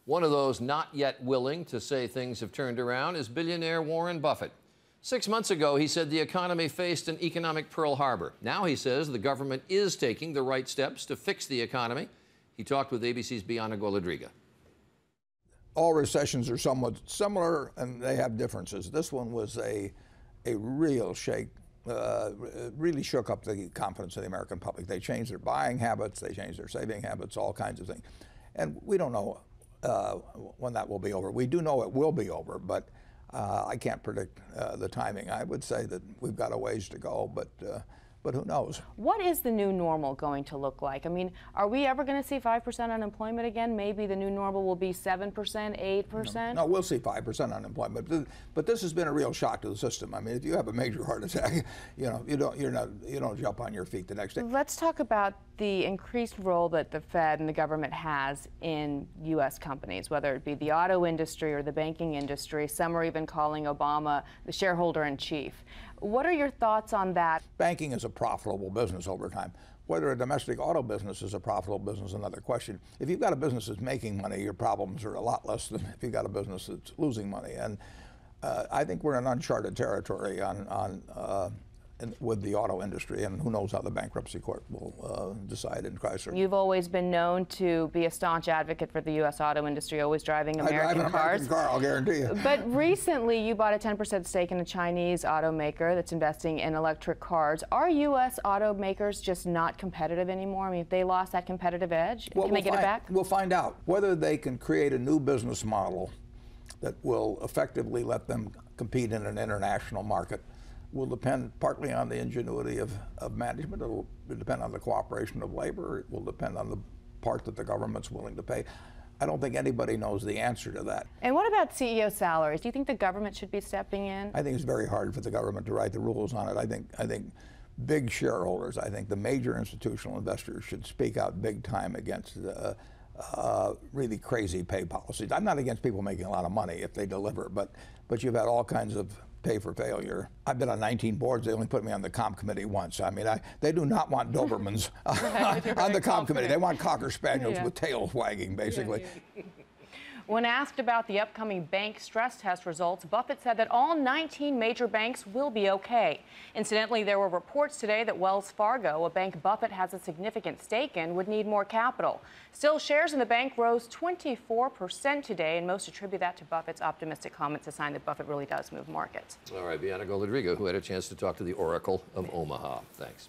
One of those not yet willing to say things have turned around is billionaire Warren Buffett. 6 months ago, he said the economy faced an economic Pearl Harbor. Now he says the government is taking the right steps to fix the economy. He talked with ABC's Bianca Golodriga. All recessions are somewhat similar, and they have differences. This one was a real shake. Really shook up the confidence of the American public. They changed their buying habits, they changed their saving habits, all kinds of things. And we don't know when that will be over. We do know it will be over, but I can't predict the timing. I would say that we've got a ways to go, but who knows? What is the new normal going to look like? I mean, are we ever going to see 5% unemployment again? Maybe the new normal will be 7%, 8%? No, we'll see 5% unemployment. But this has been a real shock to the system. I mean, if you have a major heart attack, you don't jump on your feet the next day. Let's talk about the increased role that the Fed and the government has in U.S. companies, whether it be the auto industry or the banking industry. Some are even calling Obama the shareholder in chief. What are your thoughts on that? Banking is a profitable business over time. Whether a domestic auto business is a profitable business is another question. If you've got a business that's making money, your problems are a lot less than if you've got a business that's losing money. And I think we're in uncharted territory with the auto industry, and who knows how the bankruptcy court will decide in Chrysler. You've always been known to be a staunch advocate for the U.S. auto industry, always driving American cars. I drive an American car, I'll guarantee you. But recently, you bought a 10% stake in a Chinese automaker that's investing in electric cars. Are U.S. automakers just not competitive anymore? I mean, if they lost that competitive edge, can they get it back? We'll find out whether they can create a new business model that will effectively let them compete in an international market. Will depend partly on the ingenuity of management. It will depend on the cooperation of labor. It will depend on the part that the government's willing to pay. I don't think anybody knows the answer to that. And what about CEO salaries? Do you think the government should be stepping in? I think it's very hard for the government to write the rules on it. I think big shareholders, I think the major institutional investors should speak out big time against really crazy pay policies. I'm not against people making a lot of money if they deliver, but you've had all kinds of pay for failure. I've been on 19 boards. They only put me on the comp committee once. I mean, they do not want Dobermans on the comp committee. They want Cocker Spaniels with tails wagging, basically. When asked about the upcoming bank stress test results, Buffett said that all 19 major banks will be okay. Incidentally, there were reports today that Wells Fargo, a bank Buffett has a significant stake in, would need more capital. Still, shares in the bank rose 24% today, and most attribute that to Buffett's optimistic comments, a sign that Buffett really does move markets. All right, Bianca Golodriga, who had a chance to talk to the Oracle of Omaha. Thanks.